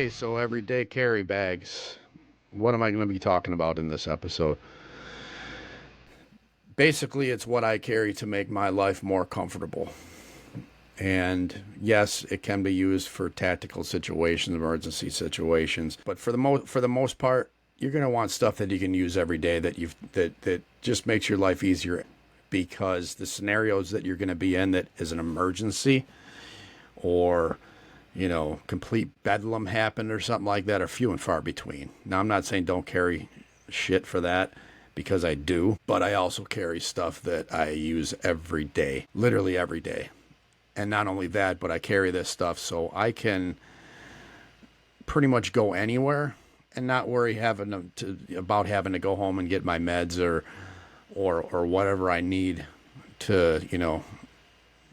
Okay, so everyday carry bags. What am I going to be talking about in this episode? Basically, it's what I carry to make my life more comfortable. And yes, it can be used for tactical situations, emergency situations, but for the most part, you're going to want stuff that you can use every day that just makes your life easier, because the scenarios that you're going to be in that is an emergency, or complete bedlam happened or something like that, are few and far between. Now, I'm not saying don't carry shit for that, because I do, but I also carry stuff that I use every day, literally every day. And not only that, but I carry this stuff so I can pretty much go anywhere and not worry about having to go home and get my meds or whatever I need to,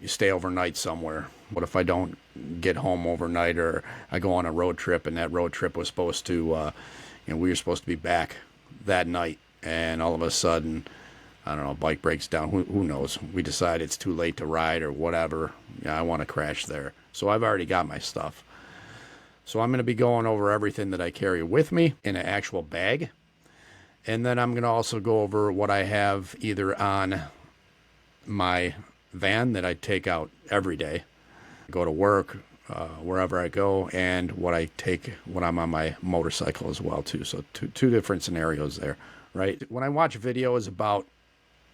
stay overnight somewhere. What if I don't get home overnight, or I go on a road trip and that road trip was supposed to, we were supposed to be back that night, and all of a sudden, I don't know, bike breaks down. Who knows? We decide it's too late to ride or whatever. Yeah, I want to crash there. So I've already got my stuff. So I'm going to be going over everything that I carry with me in an actual bag. And then I'm going to also go over what I have either on my van that I take out every day, go to work, wherever I go, and what I take when I'm on my motorcycle as well too. So two different scenarios there, right? When I watch videos about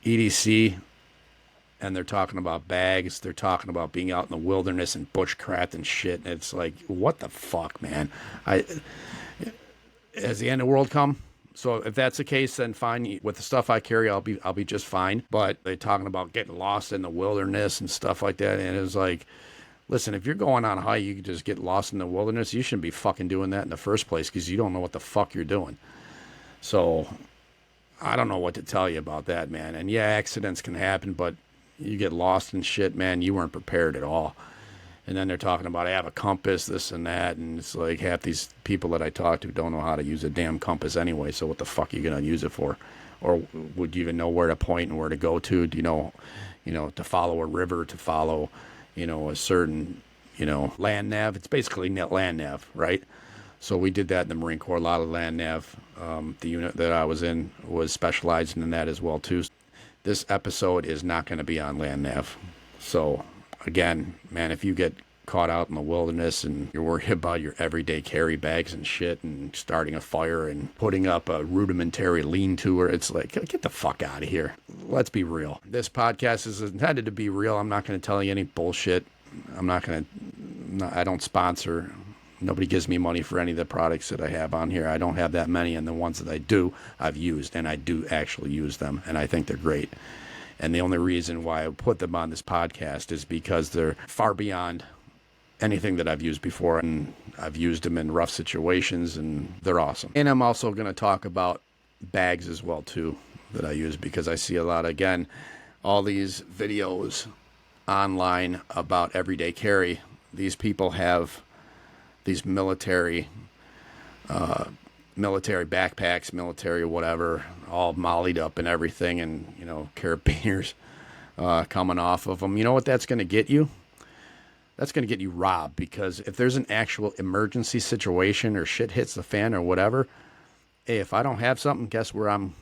EDC and they're talking about bags, they're talking about being out in the wilderness and bushcraft and shit, and it's like, what the fuck, man? Has the end of the world come? So if that's the case, then fine. With the stuff I carry, I'll be just fine. But they're talking about getting lost in the wilderness and stuff like that, and it's like, listen, if you're going on a hike, you can just get lost in the wilderness. You shouldn't be fucking doing that in the first place, because you don't know what the fuck you're doing. So I don't know what to tell you about that, man. And yeah, accidents can happen, but you get lost in shit, man, you weren't prepared at all. And then they're talking about, I have a compass, this and that, and it's like half these people that I talk to don't know how to use a damn compass anyway, so what the fuck are you going to use it for? Or would you even know where to point and where to go to? Do you know, to follow a river, to follow, a certain, land nav? It's basically land nav, right? So we did that in the Marine Corps, a lot of land nav. The unit that I was in was specializing in that as well too. This episode is not going to be on land nav. So again, man, if you get caught out in the wilderness and you're worried about your everyday carry bags and shit and starting a fire and putting up a rudimentary lean-to, it's like, get the fuck out of here. Let's be real. This podcast is intended to be real. I'm not going to tell you any bullshit. I don't sponsor. Nobody gives me money for any of the products that I have on here. I don't have that many, and the ones that I do, I've used, and I do actually use them, and I think they're great. And the only reason why I put them on this podcast is because they're far beyond anything that I've used before, and I've used them in rough situations, and they're awesome. And I'm also going to talk about bags as well too that I use, because I see a lot, again, all these videos online about everyday carry. These people have these military backpacks, military whatever, all mollied up and everything, and carabiners coming off of them. You know what that's going to get you? That's going to get you robbed, because if there's an actual emergency situation or shit hits the fan or whatever, hey, if I don't have something, guess where I'm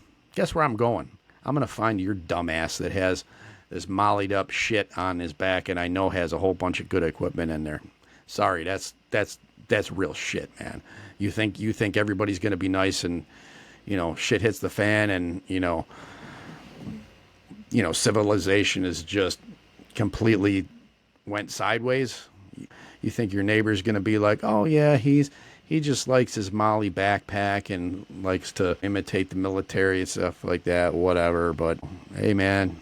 going? I'm going to find your dumbass that has this mollied up shit on his back, and I know has a whole bunch of good equipment in there. Sorry, that's real shit, man. You think everybody's going to be nice, and shit hits the fan, and civilization is just completely went sideways. You think your neighbor's going to be like, oh yeah, he just likes his Molly backpack and likes to imitate the military and stuff like that, whatever. But hey, man,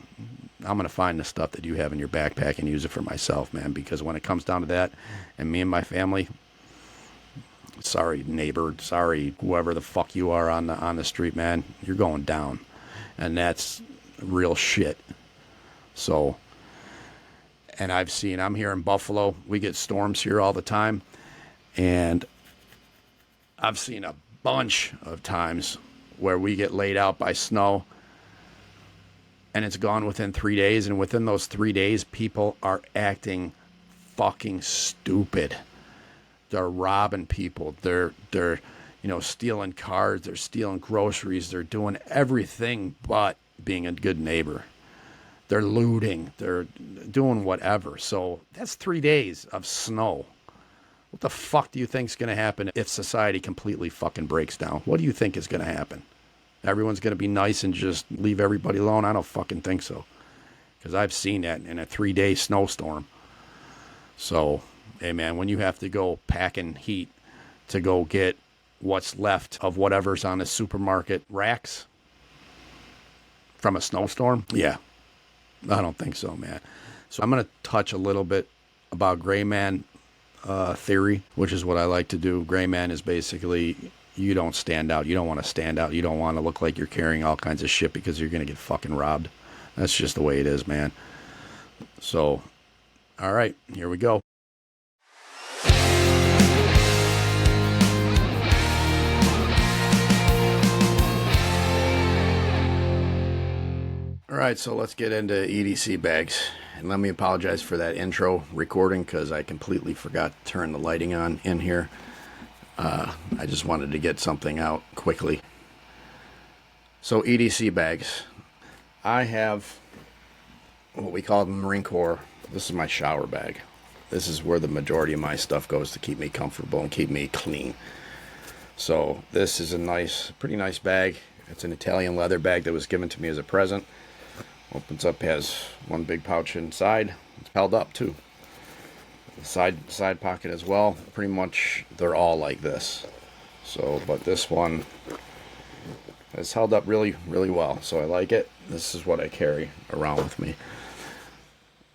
I'm going to find the stuff that you have in your backpack and use it for myself, man, because when it comes down to that, and me and my family, sorry neighbor, sorry whoever the fuck you are on the street, man, you're going down, and that's real shit. So, and I'm here in Buffalo, we get storms here all the time, and I've seen a bunch of times where we get laid out by snow, and it's gone within 3 days, and within those 3 days, people are acting fucking stupid. They're robbing people. They're stealing cars. They're stealing groceries. They're doing everything but being a good neighbor. They're looting. They're doing whatever. So that's 3 days of snow. What the fuck do you think is going to happen if society completely fucking breaks down? What do you think is going to happen? Everyone's going to be nice and just leave everybody alone? I don't fucking think so. Because I've seen that in a 3-day snowstorm. So, hey man, when you have to go packing heat to go get what's left of whatever's on the supermarket racks from a snowstorm, yeah, I don't think so, man. So I'm going to touch a little bit about gray man theory, which is what I like to do. Gray man is basically you don't stand out. You don't want to stand out. You don't want to look like you're carrying all kinds of shit because you're going to get fucking robbed. That's just the way it is, man. So, all right, here we go. All right, so let's get into EDC bags. And let me apologize for that intro recording because I completely forgot to turn the lighting on in here. I just wanted to get something out quickly. So EDC bags. I have what we call the Marine Corps. This is my shower bag. This is where the majority of my stuff goes to keep me comfortable and keep me clean. So this is a pretty nice bag. It's an Italian leather bag that was given to me as a present. Opens up, has one big pouch inside. It's held up too. The side pocket as well. Pretty much they're all like this. So, but this one is held up really, really well. So I like it. This is what I carry around with me.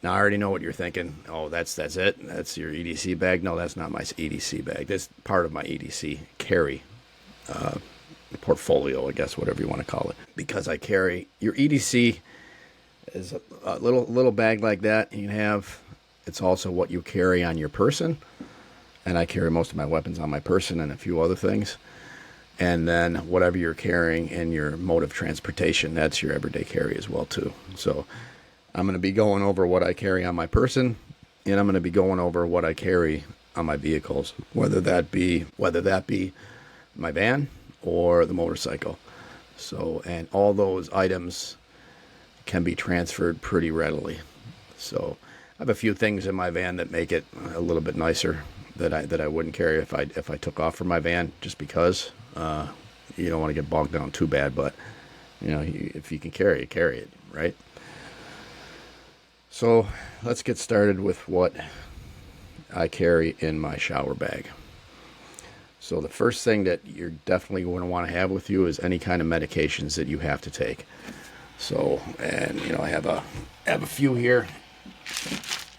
Now I already know what you're thinking. Oh, that's it. That's your EDC bag. No, that's not my EDC bag. That's part of my EDC carry portfolio, I guess, whatever you want to call it. Because I carry your EDC is a little bag like that you can have. It's also what you carry on your person, and I carry most of my weapons on my person and a few other things. And then whatever you're carrying in your mode of transportation, that's your everyday carry as well too. So I'm going to be going over what I carry on my person, and I'm going to be going over what I carry on my vehicles, whether that be my van or the motorcycle. So, and all those items can be transferred pretty readily. So I have a few things in my van that make it a little bit nicer that I wouldn't carry if I took off from my van, just because you don't want to get bogged down too bad. But if you can carry it, right? So let's get started with what I carry in my shower bag. So the first thing that you're definitely going to want to have with you is any kind of medications that you have to take. So, and I have a few here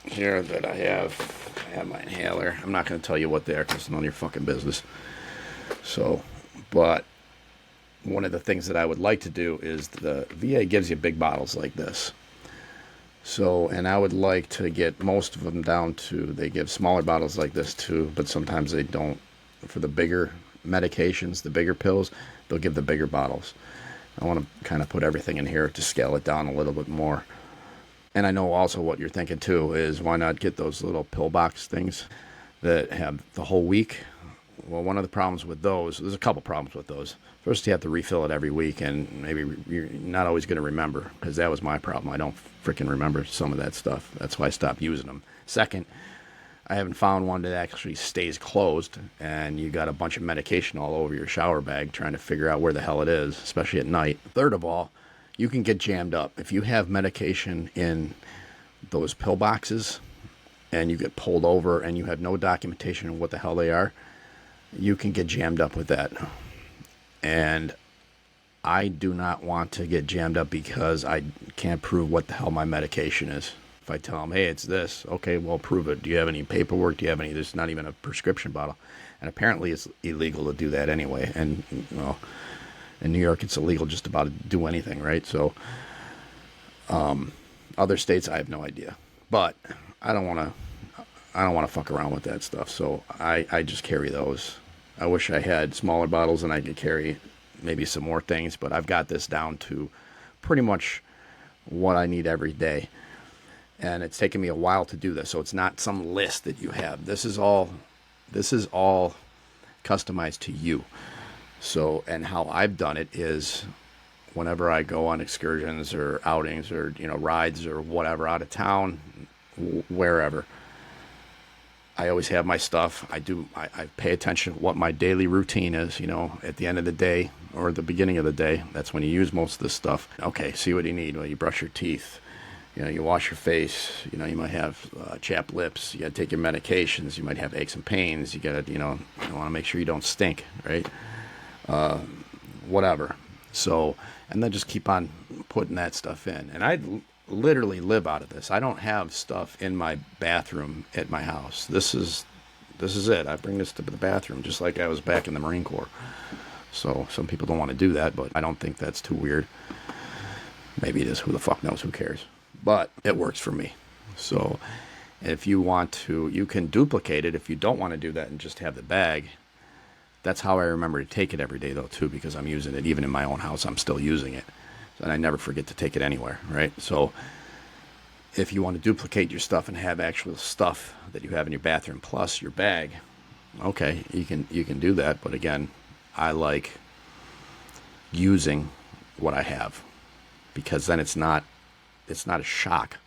that I have my inhaler. I'm not going to tell you what they are because it's none of your fucking business. So, but one of the things that I would like to do is the VA gives you big bottles like this. So, and I would like to get most of them down to, they give smaller bottles like this too, but sometimes they don't. For the bigger medications, the bigger pills, they'll give the bigger bottles. I want to kind of put everything in here to scale it down a little bit more. And I know also what you're thinking too is why not get those little pill box things that have the whole week. Well, one of the problems with those, there's a couple problems with those. First, you have to refill it every week, and maybe you're not always going to remember, because that was my problem. I don't freaking remember some of that stuff. That's why I stopped using them. Second, I haven't found one that actually stays closed, and you got a bunch of medication all over your shower bag trying to figure out where the hell it is, especially at night. Third of all, you can get jammed up. If you have medication in those pill boxes and you get pulled over and you have no documentation of what the hell they are, you can get jammed up with that. And I do not want to get jammed up because I can't prove what the hell my medication is. If I tell them, hey, it's this, okay, well, prove it. Do you have any paperwork? Do you have any? There's not even a prescription bottle. And apparently it's illegal to do that anyway. And, in New York, it's illegal just about to do anything, right? So, other states, I have no idea. But I don't want to fuck around with that stuff. So I just carry those. I wish I had smaller bottles and I could carry maybe some more things. But I've got this down to pretty much what I need every day. And it's taken me a while to do this, so it's not some list that you have. This is all This is all customized to you. So, and how I've done it is whenever I go on excursions or outings or, rides or whatever, out of town, wherever, I always have my stuff. I pay attention to what my daily routine is, at the end of the day or the beginning of the day. That's when you use most of this stuff. Okay, see what you need. Well, you brush your teeth. You wash your face. You might have chapped lips. You got to take your medications. You might have aches and pains. You got to, you want to make sure you don't stink, right? Whatever. So, and then just keep on putting that stuff in. And I literally live out of this. I don't have stuff in my bathroom at my house. This is it. I bring this to the bathroom just like I was back in the Marine Corps. So some people don't want to do that, but I don't think that's too weird. Maybe it is. Who the fuck knows? Who cares? But it works for me. So if you want to, you can duplicate it if you don't want to do that and just have the bag. That's how I remember to take it every day, though, too, because I'm using it. Even in my own house, I'm still using it. And I never forget to take it anywhere, right? So if you want to duplicate your stuff and have actual stuff that you have in your bathroom plus your bag, okay, you can do that. But again, I like using what I have, because then it's not a shock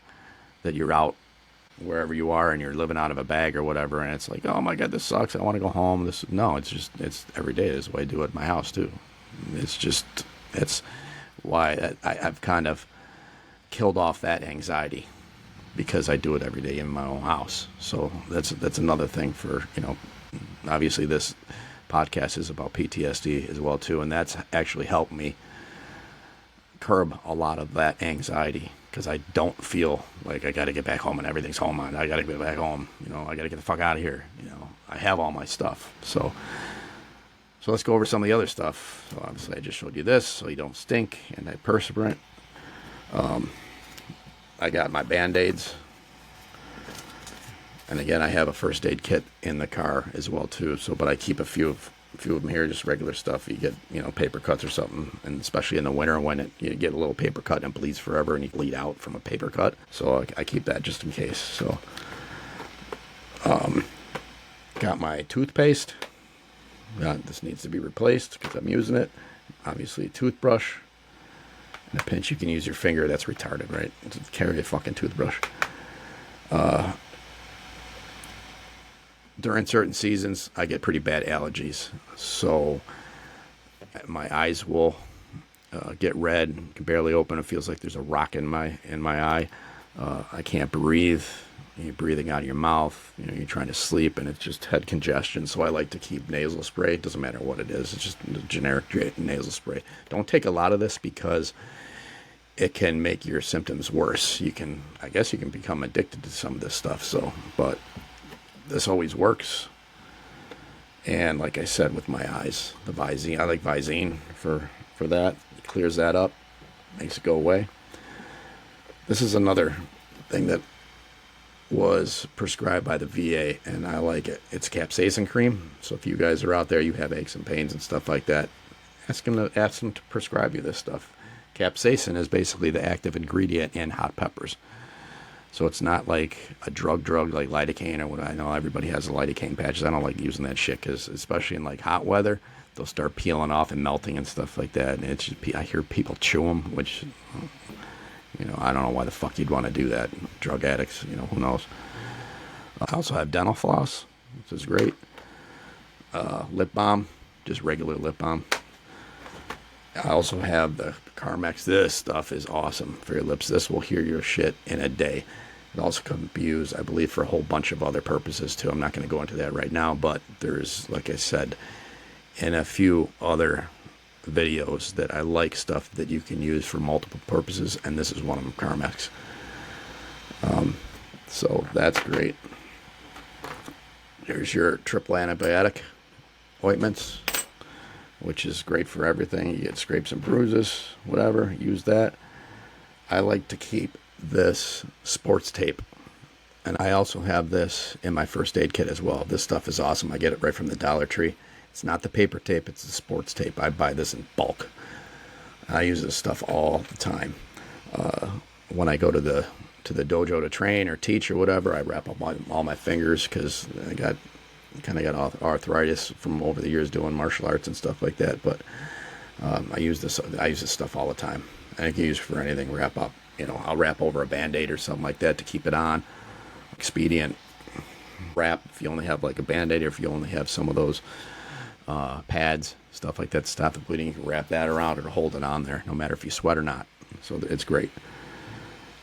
that you're out wherever you are and you're living out of a bag or whatever, and it's like, oh my god, this sucks, I want to go home. It's every day. This is the way I do it at my house too. It's why I've kind of killed off that anxiety, because I do it every day in my own house. So that's another thing for, obviously this podcast is about PTSD as well too, and that's actually helped me curb a lot of that anxiety, because I don't feel like I got to get back home and everything's home. I got to get back home. I got to get the fuck out of here. I have all my stuff. So let's go over some of the other stuff. So obviously I just showed you this, so you don't stink, antiperspirant. I got my Band-Aids. And again, I have a first aid kit in the car as well too. So, but I keep a few of them here, just regular stuff. You get, paper cuts or something, and especially in the winter when you get a little paper cut and it bleeds forever and you bleed out from a paper cut. So I keep that just in case. So, got my toothpaste. This needs to be replaced because I'm using it. Obviously, a toothbrush. In a pinch, you can use your finger. That's retarded, right? Carry a fucking toothbrush. During certain seasons, I get pretty bad allergies. So my eyes will get red, can barely open. It feels like there's a rock in my eye. I can't breathe. You're breathing out of your mouth. You're trying to sleep, and it's just head congestion. So I like to keep nasal spray. It doesn't matter what it is. It's just a generic nasal spray. Don't take a lot of this because it can make your symptoms worse. I guess you can become addicted to some of this stuff. So, but this always works. And like I said, with my eyes, the Visine, I like Visine for that. It clears that up, makes it go away. This is another thing that was prescribed by the VA, and I like it. It's capsaicin cream. So if you guys are out there, you have aches and pains and stuff like that, ask them to prescribe you this stuff. Capsaicin is basically the active ingredient in hot peppers. So it's not like a drug like lidocaine or what. I know everybody has the lidocaine patches. I don't like using that shit because, especially in like hot weather, they'll start peeling off and melting and stuff like that. And I hear people chew them, which, I don't know why the fuck you'd want to do that. Drug addicts, who knows. I also have dental floss, which is great. Lip balm, just regular lip balm. I also have the Carmex. This stuff is awesome for your lips. This will heal your shit in a day. It also can be used, I believe, for a whole bunch of other purposes too. I'm not going to go into that right now, but there's, like I said, in a few other videos that I like stuff that you can use for multiple purposes, and this is one of them, Carmex. So that's great. There's your triple antibiotic ointments, which is great for everything. You get scrapes and bruises, whatever, use that. I like to keep this sports tape, and I also have this in my first aid kit as well. This stuff is awesome. I get it right from the Dollar Tree. It's not the paper tape, it's the sports tape. I buy this in bulk. I use this stuff all the time. When I go to the dojo to train or teach or whatever, I wrap up all my fingers because I got kind of got arthritis from over the years doing martial arts and stuff like that. But I use this stuff all the time. I can use it for anything. Wrap up, I'll wrap over a Band-Aid or something like that to keep it on. Expedient wrap if you only have like a Band-Aid, or if you only have some of those pads, stuff like that to stop the bleeding. You can wrap that around or hold it on there, no matter if you sweat or not. So it's great.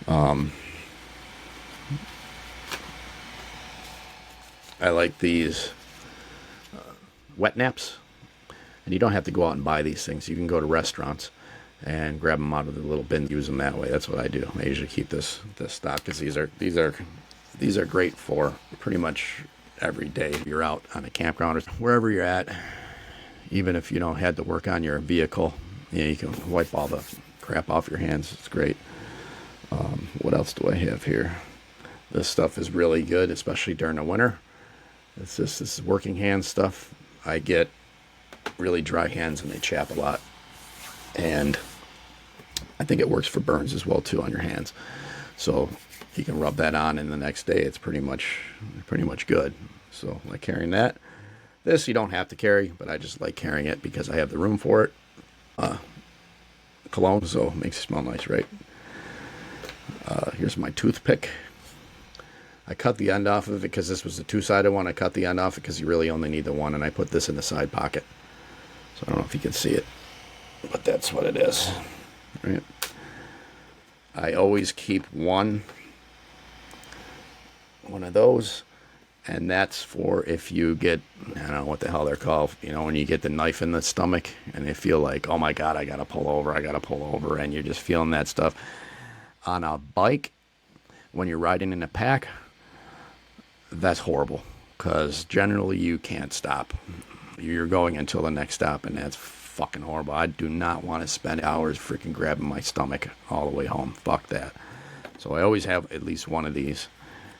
I like these wet naps, and you don't have to go out and buy these things. You can go to restaurants and grab them out of the little bin, use them that way. That's what I do. I usually keep this stock because these are great for pretty much every day. If you're out on a campground or wherever you're at, even if you don't had to work on your vehicle, you can wipe all the crap off your hands. It's great. What else do I have here? This stuff is really good, especially during the winter. This is working hand stuff. I get really dry hands and they chap a lot, and I think it works for burns as well too on your hands. So you can rub that on, and the next day it's pretty much good. So like carrying that. This you don't have to carry, but I just like carrying it because I have the room for it. Cologne, so it makes it smell nice, right? Here's my toothpick. I cut the end off of it because this was the two-sided one. I cut the end off because you really only need the one, and I put this in the side pocket. So I don't know if you can see it, but that's what it is. Right? I always keep one of those, and that's for if you get, I don't know what the hell they're called, when you get the knife in the stomach and you feel like, oh my God, I gotta pull over, and you're just feeling that stuff. On a bike, when you're riding in a pack, that's horrible, because generally you can't stop. You're going until the next stop, and that's fucking horrible. I do not want to spend hours freaking grabbing my stomach all the way home. Fuck that. So I always have at least one of these.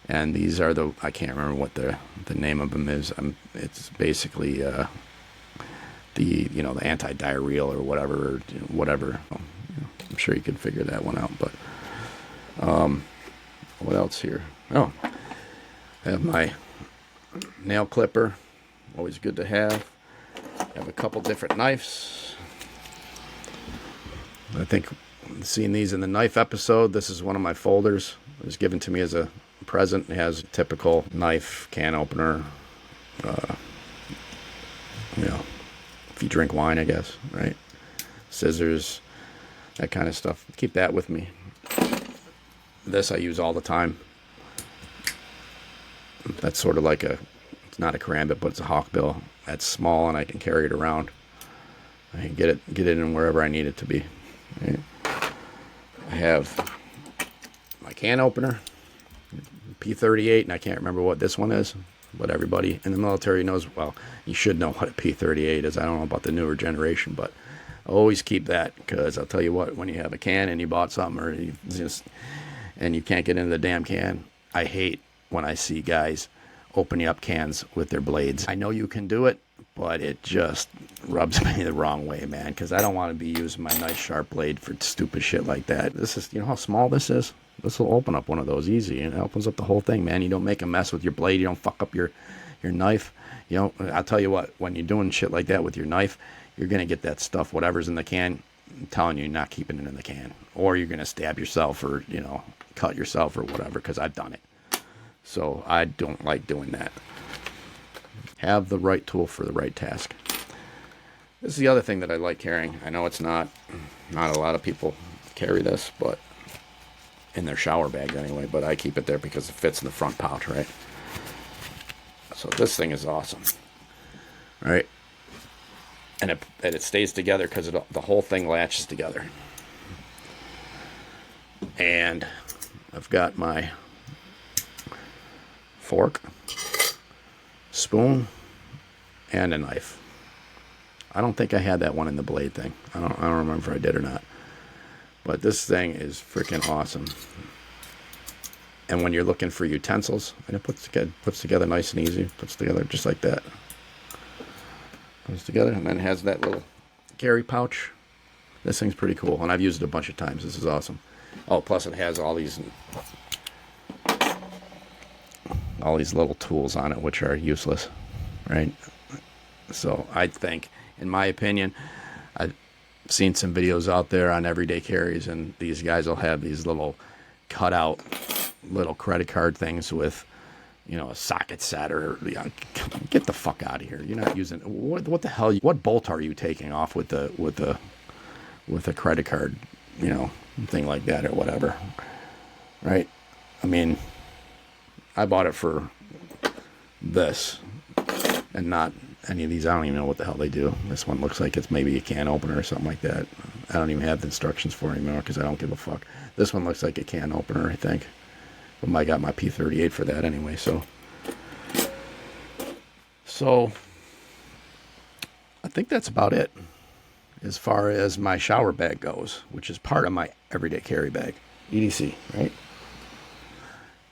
And these are I can't remember what the name of them is. It's basically the anti-diarrheal or whatever. I'm sure you can figure that one out. But what else here? Oh, I have my nail clipper. Always good to have. I have a couple different knives. I think seeing these in the knife episode, this is one of my folders. It was given to me as a present. It has a typical knife, can opener, if you drink wine, I guess, right? Scissors, that kind of stuff. Keep that with me. This I use all the time. That's sort of like it's not a karambit, but it's a hawkbill. That's small, and I can carry it around. I can get it in wherever I need it to be. Right? I have my can opener, P38, and I can't remember what this one is, but everybody in the military knows. Well, you should know what a P38 is. I don't know about the newer generation, but I always keep that, because I'll tell you what, when you have a can and you bought something and you can't get into the damn can, I hate when I see guys opening up cans with their blades. I know you can do it, but it just rubs me the wrong way, man, because I don't want to be using my nice sharp blade for stupid shit like that. This is, how small this is? This will open up one of those easy, and it opens up the whole thing, man. You don't make a mess with your blade. You don't fuck up your knife. I'll tell you what, when you're doing shit like that with your knife, you're going to get that stuff, whatever's in the can. I'm telling you, not keeping it in the can. Or you're going to stab yourself or, cut yourself or whatever, because I've done it. So I don't like doing that. Have the right tool for the right task. This is the other thing that I like carrying. I know it's not a lot of people carry this, but in their shower bag anyway, but I keep it there because it fits in the front pouch, right? So this thing is awesome, right? And it stays together because the whole thing latches together. And I've got my fork, spoon, and a knife. I don't think I had that one in the blade thing. I don't remember if I did or not. But this thing is freaking awesome. And when you're looking for utensils, and it puts together nice and easy. Puts together just like that. Puts together, and then it has that little carry pouch. This thing's pretty cool, and I've used it a bunch of times. This is awesome. Oh, plus it has all these little tools on it, which are useless. right? So I think, in my opinion, I've seen some videos out there on everyday carries, and these guys will have these little cutout little credit card things with, you know, a socket set, or get the fuck out of here. You're not using what the hell? What bolt are you taking off with a credit card, you know, thing like that or whatever, right? I mean, I bought it for this and not any of these. I don't even know what the hell they do. This one looks like it's maybe a can opener or something like that. I don't even have the instructions for it anymore because I don't give a fuck. This one looks like a can opener, I think. But I got my P38 for that anyway, so I think that's about it as far as my shower bag goes, which is part of my everyday carry bag, EDC, right?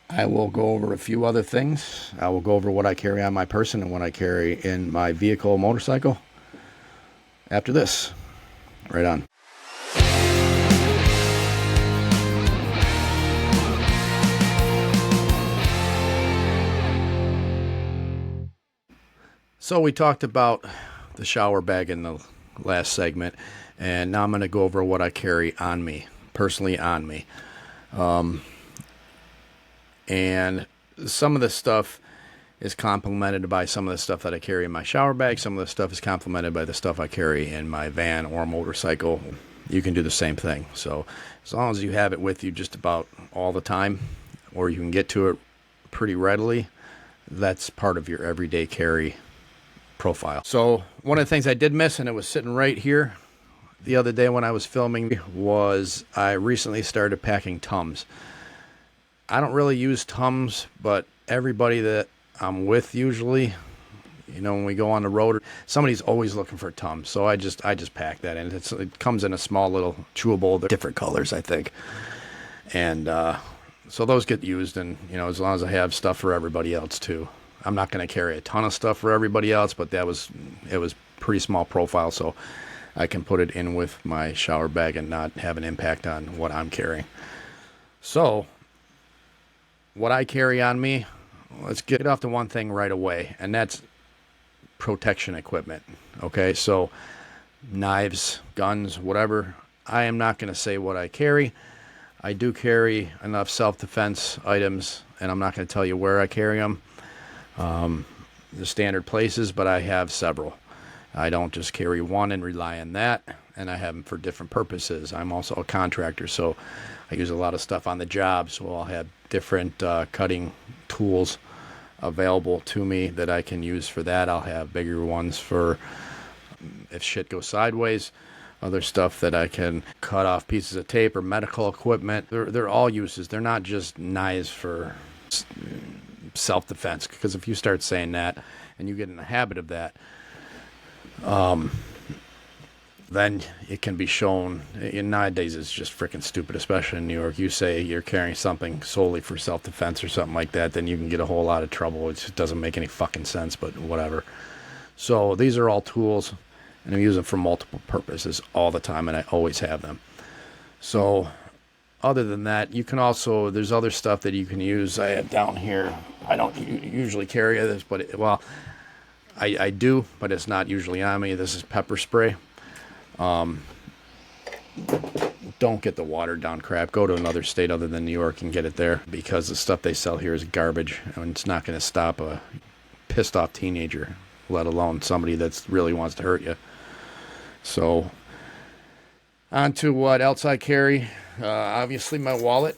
I will go over a few other things. I will go over what I carry on my person and what I carry in my vehicle, motorcycle, after this. Right on. So we talked about the shower bag in the last segment, and now I'm going to go over what I carry on me, personally on me. And some of the stuff is complemented by some of the stuff that I carry in my shower bag. Some of the stuff is complemented by the stuff I carry in my van or motorcycle. You can do the same thing. So as long as you have it with you just about all the time, or you can get to it pretty readily, that's part of your everyday carry profile. So one of the things I did miss, and it was sitting right here the other day when I was filming, was I recently started packing Tums. I don't really use Tums, but everybody that I'm with usually, you know, when we go on the road, somebody's always looking for Tums. So I just pack that in. It comes in a small little chewable. They're different colors, I think. And so those get used, and, you know, as long as I have stuff for everybody else too. I'm not going to carry a ton of stuff for everybody else, but it was pretty small profile, so I can put it in with my shower bag and not have an impact on what I'm carrying. So what I carry on me, let's get off to one thing right away, and that's protection equipment. Okay, so knives, guns, whatever. I am not going to say what I carry. I do carry enough self-defense items, and I'm not going to tell you where I carry them. The standard places, but I have several. I don't just carry one and rely on that, and I have them for different purposes. I'm also a contractor, so I use a lot of stuff on the job, so I'll have different cutting tools available to me that I can use for that. I'll have bigger ones for if shit goes sideways, other stuff that I can cut off pieces of tape or medical equipment. They're all uses. They're not just knives for self-defense, because if you start saying that and you get in the habit of that, then it can be shown. And nowadays it's just freaking stupid, especially in New York. You say you're carrying something solely for self-defense or something like that, then you can get a whole lot of trouble. It just doesn't make any fucking sense, but whatever. So these are all tools, and I use them for multiple purposes all the time, and I always have them. So other than that, you can also, there's other stuff that you can use. I have down here, I don't usually carry this, but I do, but it's not usually on me. This is pepper spray. Don't get the watered down crap. Go to another state other than New York and get it there, because the stuff they sell here is garbage, and it's not going to stop a pissed off teenager, let alone somebody that really wants to hurt you. So on to what else I carry. Obviously my wallet,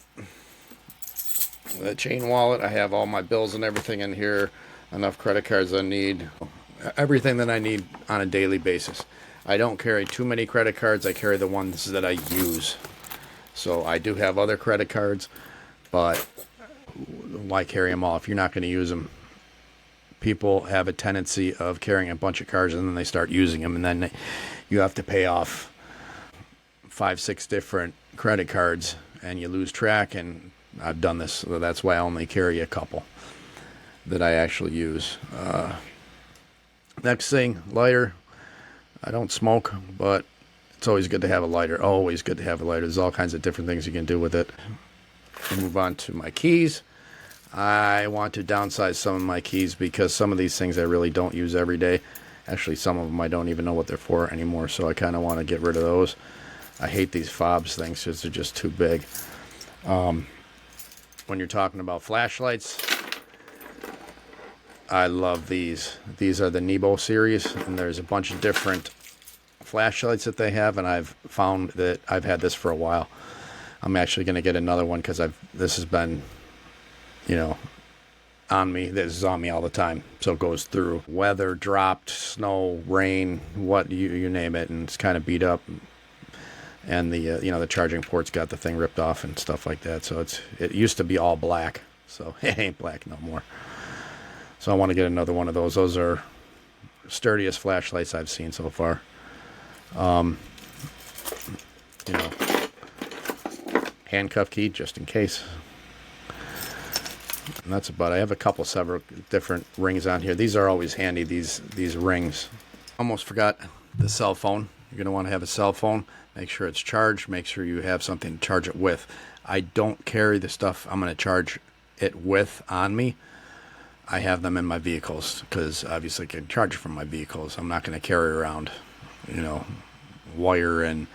the chain wallet. I have all my bills and everything in here, enough credit cards I need, everything that I need on a daily basis. I don't carry too many credit cards. I carry the ones that I use. So I do have other credit cards, but why carry them all if you're not going to use them? People have a tendency of carrying a bunch of cards, and then they start using them, and then you have to pay off 5-6 different credit cards, and you lose track. And I've done this, so that's why I only carry a couple that I actually use. Next thing, lighter. I don't smoke, but it's always good to have a lighter. Always good to have a lighter. There's all kinds of different things you can do with it. I'll move on to my keys. I want to downsize some of my keys because some of these things I really don't use every day. Actually, some of them I don't even know what they're for anymore, so I kind of want to get rid of those. I hate these fobs things because they're just too big. When you're talking about flashlights, I love these. These are the Nebo series, and there's a bunch of different flashlights that they have, and I've found that I've had this for a while. I'm actually going to get another one because this has been, on me. This is on me all the time, so it goes through weather, dropped, snow, rain, what you name it, and it's kind of beat up. And the charging port's got the thing ripped off and stuff like that. So it used to be all black, so it ain't black no more. So I want to get another one of those. Those are sturdiest flashlights I've seen so far. Handcuff key just in case. And that's about it. I have several different rings on here. These are always handy, these rings. Almost forgot the cell phone. You're going to want to have a cell phone. Make sure it's charged. Make sure you have something to charge it with. I don't carry the stuff I'm going to charge it with on me. I have them in my vehicles because obviously I can charge it from my vehicles. I'm not going to carry around, wire and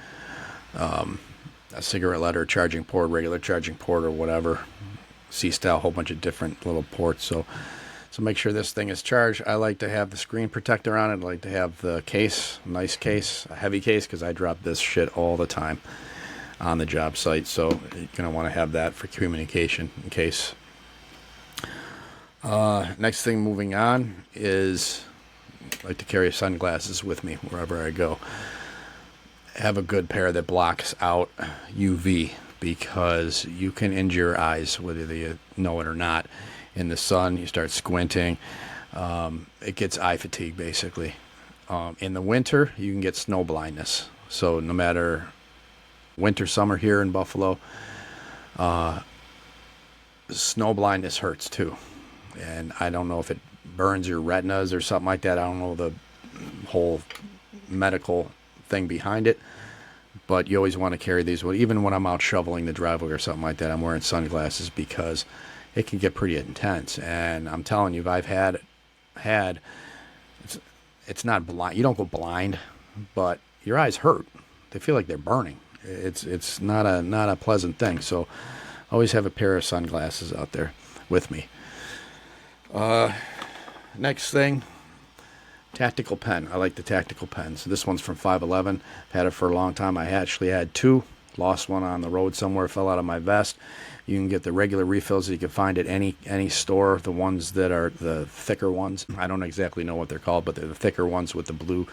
a cigarette lighter, charging port, regular charging port, or whatever. C-style, a whole bunch of different little ports. So make sure this thing is charged. I like to have the screen protector on it. I like to have the case, nice case, a heavy case, because I drop this shit all the time on the job site. So you're going to want to have that for communication in case. Next thing moving on is I like to carry sunglasses with me wherever I go. Have a good pair that blocks out UV because you can injure your eyes whether you know it or not. In the sun, you start squinting. It gets eye fatigue, basically. In the winter, you can get snow blindness. So no matter winter, summer here in Buffalo, snow blindness hurts too. And I don't know if it burns your retinas or something like that. I don't know the whole medical thing behind it. But you always want to carry these. Even when I'm out shoveling the driveway or something like that, I'm wearing sunglasses because it can get pretty intense. And I'm telling you, I've had it's not blind. You don't go blind, but your eyes hurt. They feel like they're burning. It's not a pleasant thing. So always have a pair of sunglasses out there with me. Next thing, tactical pen. I like the tactical pens. This one's from 511. I've had it for a long time. I actually had two. Lost one on the road somewhere. Fell out of my vest. You can get the regular refills that you can find at any store. The ones that are the thicker ones. I don't exactly know what they're called, but they're the thicker ones with the blue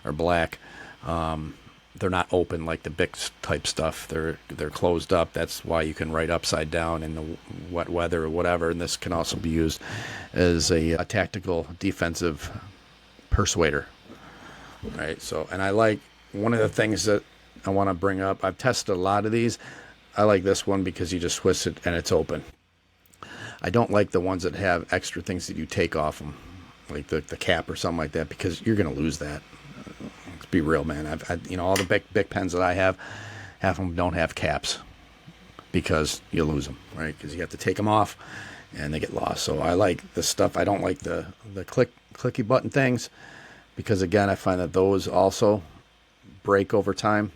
or black. They're not open like the Bic type stuff. They're closed up. That's why you can write upside down in the wet weather or whatever. And this can also be used as a tactical defensive persuader. Right. So, and I like one of the things that I want to bring up. I've tested a lot of these. I like this one because you just twist it and it's open. I don't like the ones that have extra things that you take off them, like the cap or something like that, because you're going to lose that. Let's be real, man. I've all the Bic pens that I have, half of them don't have caps because you lose them, right? Because you have to take them off and they get lost. So I like the stuff. I don't like the clicky button things because, again, I find that those also break over time.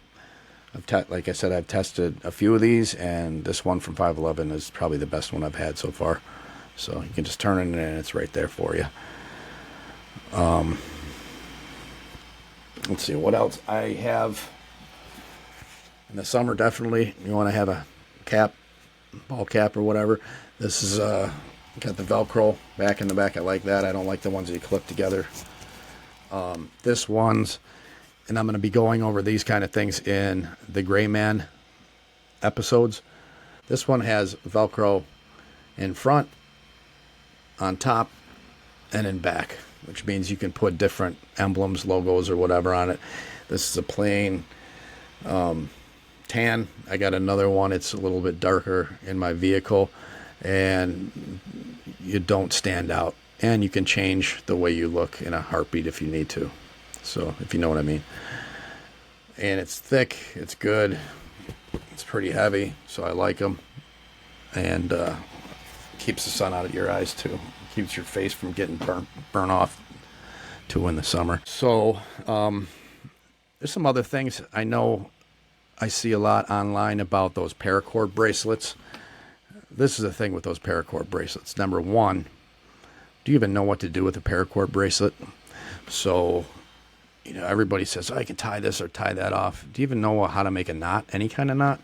Like I said, I've tested a few of these, and this one from 511 is probably the best one I've had so far. So you can just turn it in and it's right there for you. Let's see what else I have. In the summer, definitely you want to have a cap, ball cap or whatever. This is got the Velcro back in the back. I like that. I don't like the ones that you clip together. This one's, and I'm going to be going over these kind of things in the Gray Man episodes. This one has Velcro in front, on top, and in back, which means you can put different emblems, logos, or whatever on it. This is a plain tan. I got another one. It's a little bit darker in my vehicle, and you don't stand out. And you can change the way you look in a heartbeat if you need to. So, if you know what I mean. And it's thick. It's good. It's pretty heavy, so I like them. And keeps the sun out of your eyes too. Keeps your face from getting burnt off too in the summer. So there's some other things I know I see a lot online about those paracord bracelets. This is the thing with those paracord bracelets. Number one, do you even know what to do with a paracord bracelet? So, everybody says, I can tie this or tie that off. Do you even know how to make a knot, any kind of knot?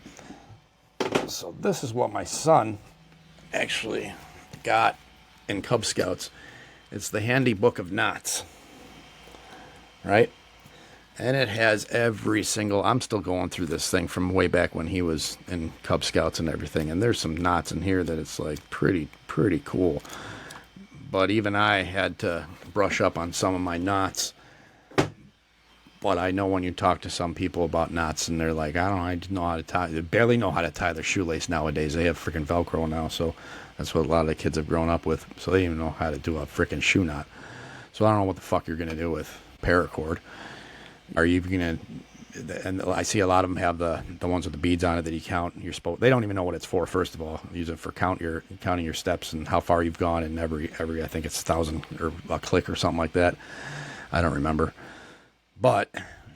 So this is what my son actually got in Cub Scouts. It's the handy book of knots, right? And it has every single, I'm still going through this thing from way back when he was in Cub Scouts and everything. And there's some knots in here that it's like pretty cool. But even I had to brush up on some of my knots. But I know when you talk to some people about knots and they're like, I just know how to tie, they barely know how to tie their shoelace nowadays. They have freaking Velcro now. So that's what a lot of the kids have grown up with. So they don't even know how to do a freaking shoe knot. So I don't know what the fuck you're going to do with paracord. Are you going to, and I see a lot of them have the ones with the beads on it that you count. They don't even know what it's for, first of all. Use it for counting your steps and how far you've gone in every I think it's 1,000 or a click or something like that. I don't remember. But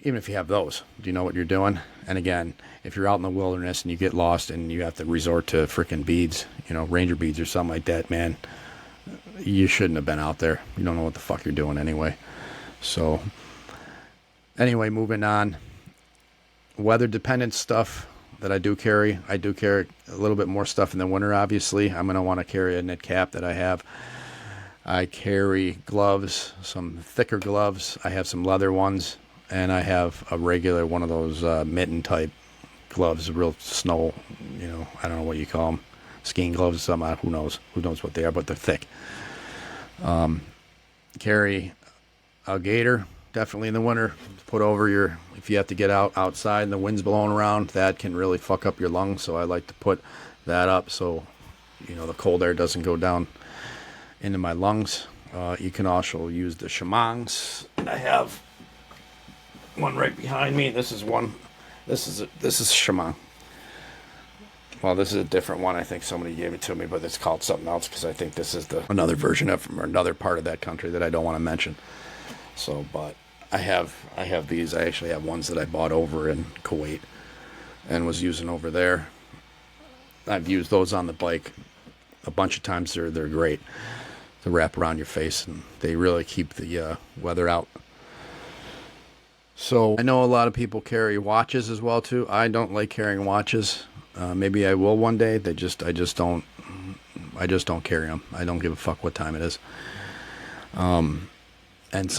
even if you have those, do you know what you're doing? And again, if you're out in the wilderness and you get lost and you have to resort to freaking beads, ranger beads or something like that, man, you shouldn't have been out there. You don't know what the fuck you're doing anyway. So anyway, moving on. Weather dependent stuff that I do carry. I do carry a little bit more stuff in the winter, obviously. I'm going to want to carry a knit cap that I have. I carry gloves, some thicker gloves. I have some leather ones, and I have a regular one of those mitten type gloves, real snow, I don't know what you call them, skiing gloves or something. Who knows what they are, but they're thick. Carry a gaiter, definitely in the winter, put over if you have to get outside and the wind's blowing around, that can really fuck up your lungs. So I like to put that up so, the cold air doesn't go down into my lungs. You can also use the shamangs. I have one right behind me. This is one. This is shamang. Well, this is a different one. I think somebody gave it to me, but it's called something else because I think this is another version of from another part of that country that I don't want to mention. So, but I have these. I actually have ones that I bought over in Kuwait and was using over there. I've used those on the bike a bunch of times. They're great to wrap around your face, and they really keep the weather out. So I know a lot of people carry watches as well too. I don't like carrying watches. Maybe I will one day. I just don't carry them. I don't give a fuck what time it is. And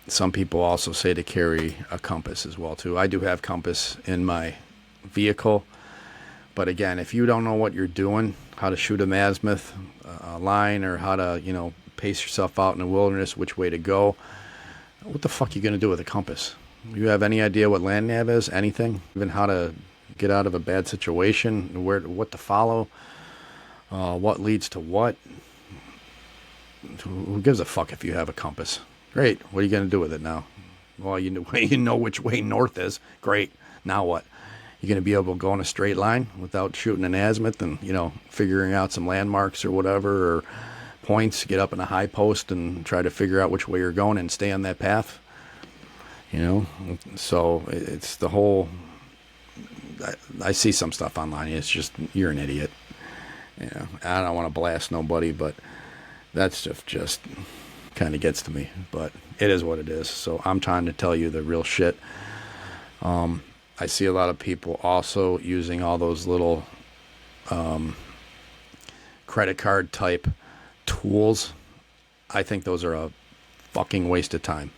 some people also say to carry a compass as well too. I do have compass in my vehicle. But again, if you don't know what you're doing, how to shoot an azimuth line, or how to, pace yourself out in the wilderness, which way to go, what the fuck are you going to do with a compass? You have any idea what land nav is? Anything? Even how to get out of a bad situation, what to follow, what leads to what? Who gives a fuck if you have a compass? Great. What are you going to do with it now? Well, you know which way north is. Great. Now what? You're going to be able to go in a straight line without shooting an azimuth and, figuring out some landmarks or whatever, or points, get up in a high post and try to figure out which way you're going and stay on that path. So it's the whole, I see some stuff online. It's just, you're an idiot. I don't want to blast nobody, but that stuff just kind of gets to me, but it is what it is. So I'm trying to tell you the real shit. I see a lot of people also using all those little credit card type tools. I think those are a fucking waste of time.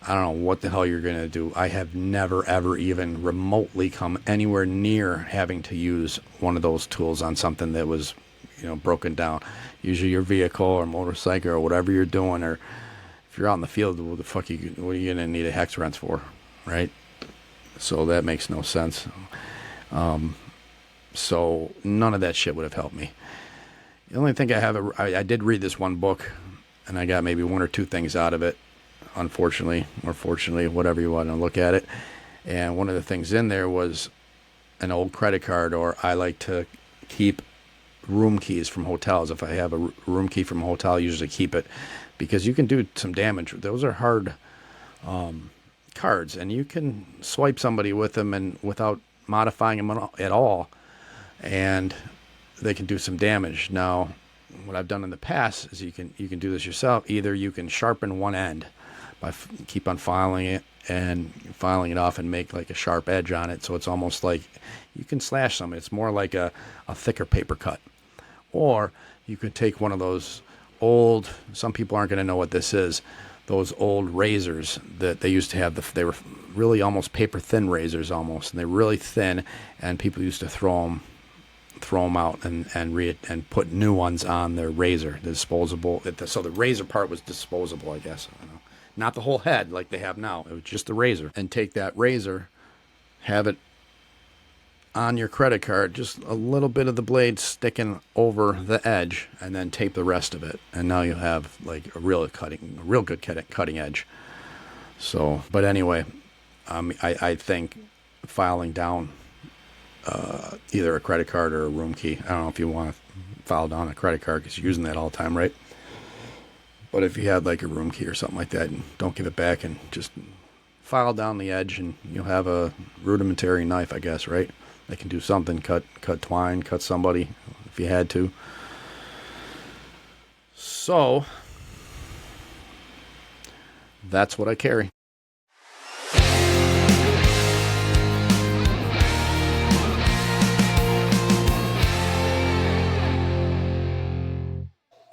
I don't know what the hell you're going to do. I have never, ever even remotely come anywhere near having to use one of those tools on something that was, broken down. Usually your vehicle or motorcycle or whatever you're doing, or if you're out in the field, what are you going to need a hex wrench for, right? So that makes no sense. So none of that shit would have helped me. The only thing I did read this one book, and I got maybe one or two things out of it, unfortunately, or fortunately, whatever you want to look at it. And one of the things in there was an old credit card, or I like to keep room keys from hotels. If I have a room key from a hotel, I usually keep it because you can do some damage. Those are hard cards, and you can swipe somebody with them and without modifying them at all, and they can do some damage. Now, what I've done in the past is you can do this yourself. Either you can sharpen one end by keep on filing it off and make like a sharp edge on it, so it's almost like you can slash something. It's more like a thicker paper cut. Or you could take one of those old, some people aren't going to know what this is, those old razors that they used to have. They were really almost paper thin razors almost, and they're really thin, and people used to throw them out and put new ones on their razor, the disposable. So the razor part was disposable, I guess. I don't know. Not the whole head like they have now. It was just the razor. And take that razor, have it on your credit card, just a little bit of the blade sticking over the edge, and then tape the rest of it. And now you have like a real good cutting edge. So, but anyway, I think filing down either a credit card or a room key. I don't know if you want to file down a credit card because you're using that all the time, right? But if you had like a room key or something like that, and don't give it back and just file down the edge, and you'll have a rudimentary knife, I guess, right? They can do something, cut twine, cut somebody if you had to. So that's what I carry.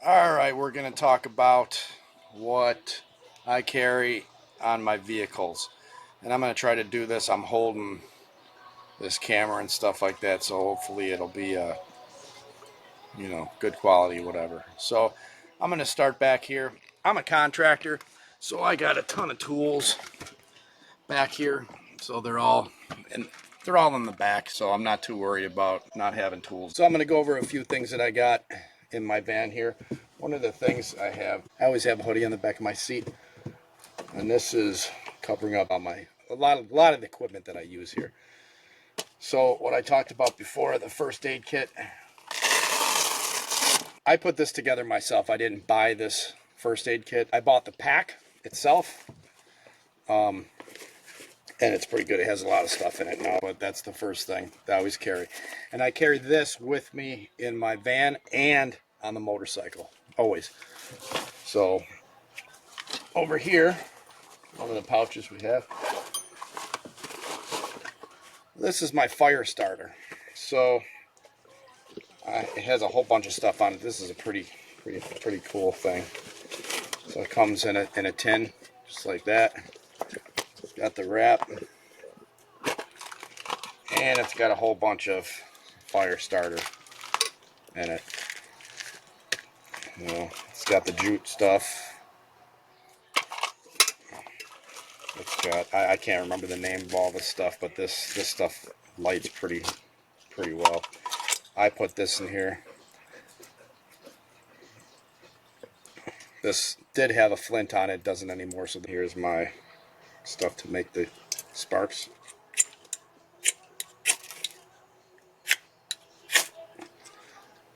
All right, we're going to talk about what I carry on my vehicles. And I'm going to try to do this. I'm holding this camera and stuff like that, so hopefully it'll be good quality, whatever. So I'm going to start back here. I'm a contractor, so I got a ton of tools back here. So they're all in the back, so I'm not too worried about not having tools. So I'm going to go over a few things that I got in my van here. One of the things I always have a hoodie on the back of my seat, and this is covering up on a lot of the equipment that I use here. So what I talked about before, the first aid kit, I put this together myself. I didn't buy this first aid kit. I bought the pack itself, and it's pretty good. It has a lot of stuff in it now, but that's the first thing that I always carry. And I carry this with me in my van and on the motorcycle, always. So over here, one of the pouches we have, this is my fire starter. So it has a whole bunch of stuff on it. This is a pretty cool thing. So it comes in a tin, just like that. It's got the wrap, and it's got a whole bunch of fire starter in it. It's got the jute stuff. It's got, I can't remember the name of all this stuff, but this stuff lights pretty well. I put this in here. This did have a flint on it, doesn't anymore, so here's my stuff to make the sparks.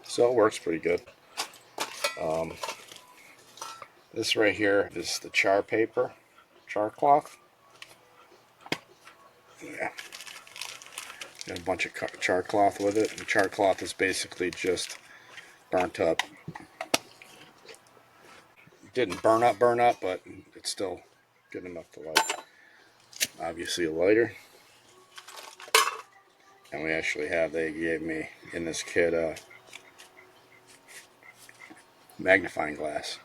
So it works pretty good. This right here is the char cloth. Yeah. Got a bunch of char cloth with it. The char cloth is basically just burnt up. Didn't burn up, but it's still good enough to light. Obviously a lighter. And we actually they gave me in this kit a magnifying glass.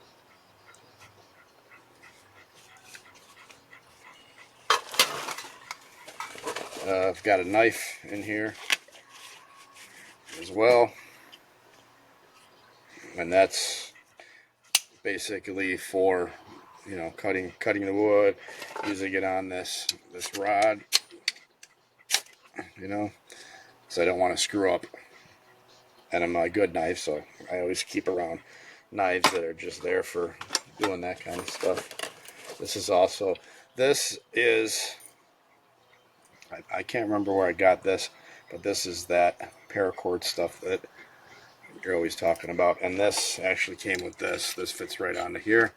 I've got a knife in here as well. And that's basically for cutting the wood, using it on this rod, so I don't want to screw up. And I'm a good knife, so I always keep around knives that are just there for doing that kind of stuff. This is I can't remember where I got this, but this is that paracord stuff that you're always talking about. And this actually came with this. This fits right onto here,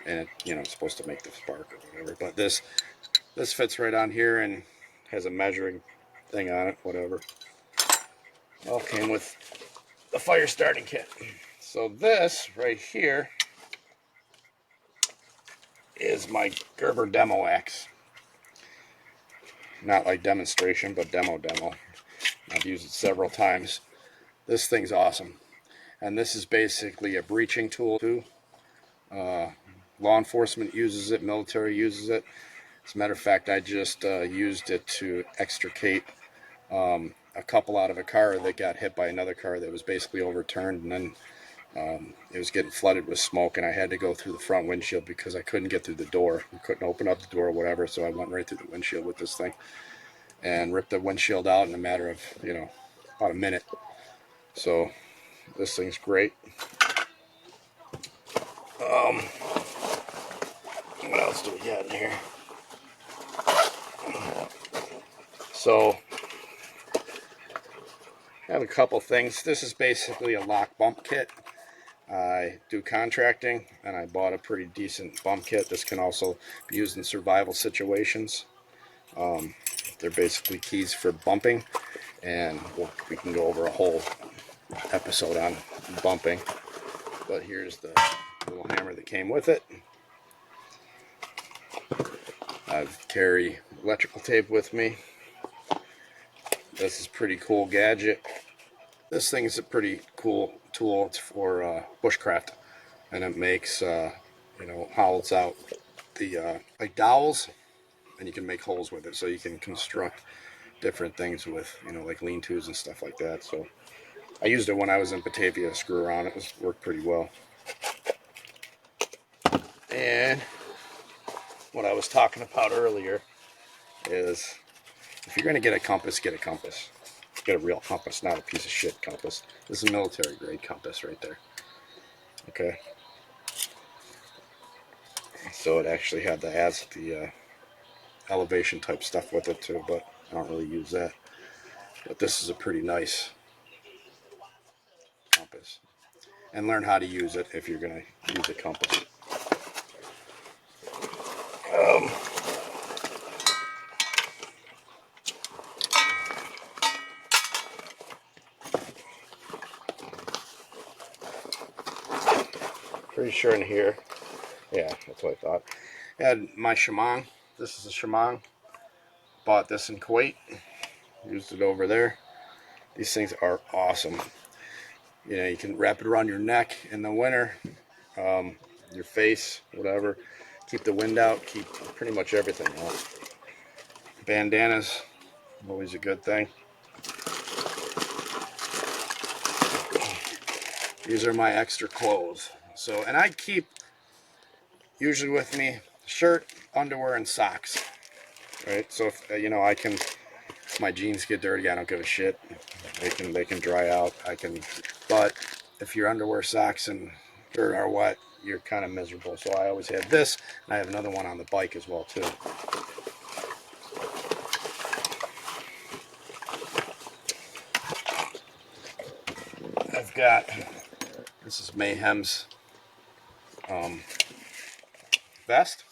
and it, you know, it's supposed to make the spark or whatever. But this fits right on here and has a measuring thing on it, whatever. All came with the fire starting kit. So this right here is my Gerber demo axe. Not like demonstration, but demo. I've used it several times. This thing's awesome. And this is basically a breaching tool too. Law enforcement uses it, military uses it. As a matter of fact, I just used it to extricate a couple out of a car that got hit by another car that was basically overturned, and then it was getting flooded with smoke, and I had to go through the front windshield because I couldn't get through the door. I couldn't open up the door or whatever, so I went right through the windshield with this thing and ripped the windshield out in a matter of, you know, about a minute. So this thing's great. What else do we got in here? So I have a couple things. This is basically a lock bump kit. I do contracting, and I bought a pretty decent bump kit. This can also be used in survival situations. They're basically keys for bumping, and we can go over a whole episode on bumping. But here's the little hammer that came with it. I carry electrical tape with me. This is a pretty cool gadget. This thing is a pretty cool tool. It's for bushcraft, and it makes you know, hollows out the like dowels, and you can make holes with it, so you can construct different things with, you know, like lean-tos and stuff like that. So I used it when I was in Batavia to screw around. It worked pretty well. And what I was talking about earlier is, if you're going to get a compass, get a compass. Get a real compass, not a piece of shit compass. This is a military grade compass right there. Okay. So it actually had the elevation type stuff with it too, but I don't really use that. But this is a pretty nice compass. And learn how to use it if you're going to use a compass. Pretty sure in here, yeah, that's what I thought. I had my shemang. This is a shemang. Bought this in Kuwait. Used it over there. These things are awesome. You know, you can wrap it around your neck in the winter, your face, whatever. Keep the wind out. Keep pretty much everything out. Bandanas, always a good thing. These are my extra clothes. So, and I keep usually with me shirt, underwear, and socks. Right. So if you know, if my jeans get dirty, I don't give a shit. They can dry out. But if your underwear, socks, and shirt are wet, you're kind of miserable. So I always have this, and I have another one on the bike as well too. I've got, this is Mayhem's vest.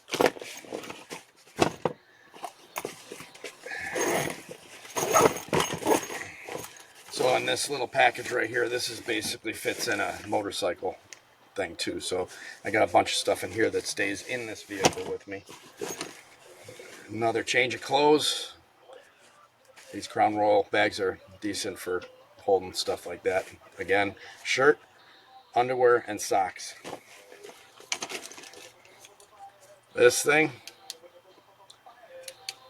So in this little package right here, this is basically fits in a motorcycle thing too. So I got a bunch of stuff in here that stays in this vehicle with me. Another change of clothes. These Crown Royal bags are decent for holding stuff like that. Again, shirt, underwear, and socks. This thing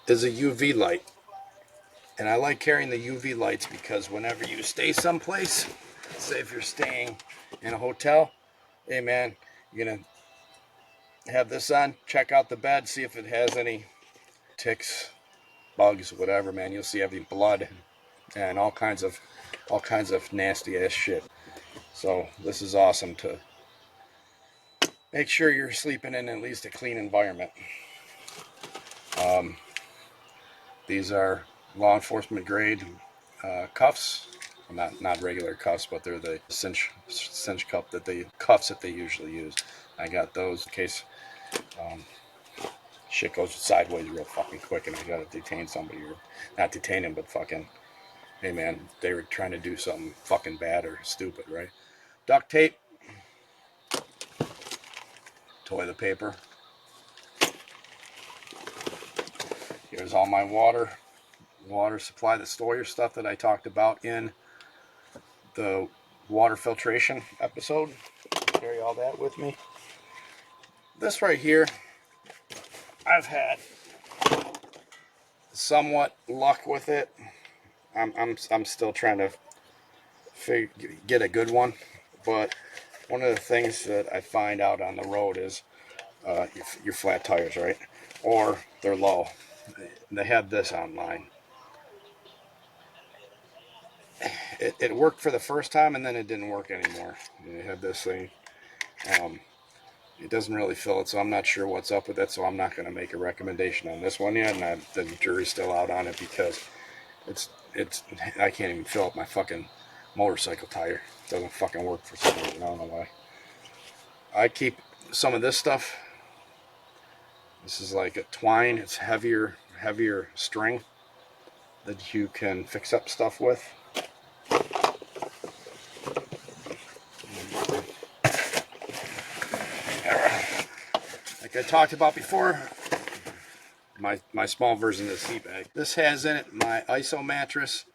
is a UV light. And I like carrying the UV lights because whenever you stay someplace, say if you're staying in a hotel, hey man, you're going to have this on, check out the bed, see if it has any ticks, bugs, whatever, man. You'll see every blood and all kinds of nasty ass shit. So this is awesome to make sure you're sleeping in at least a clean environment. These are law enforcement grade cuffs. not regular cuffs, but they're the cinch cuffs that they usually use. I got those in case shit goes sideways real fucking quick and I gotta detain somebody, or not detain him, but fucking, hey man, they were trying to do something fucking bad or stupid, right? Duct tape, toilet paper. Here's all my water supply, the store your stuff that I talked about in the water filtration episode. Carry all that with me. This right here, I've had somewhat luck with it. I'm still trying to get a good one, but one of the things that I find out on the road is your flat tires, right? Or they're low. They have this online. It worked for the first time, and then it didn't work anymore. They have this thing. It doesn't really fill it, so I'm not sure what's up with it, so I'm not going to make a recommendation on this one yet, and the jury's still out on it because I can't even fill up my fucking motorcycle tire. It doesn't fucking work for some reason. I don't know why. I keep some of this stuff. This is like a twine. It's heavier string that you can fix up stuff with. Like I talked about before, my small version of the seat bag. This has in it my ISO mattress.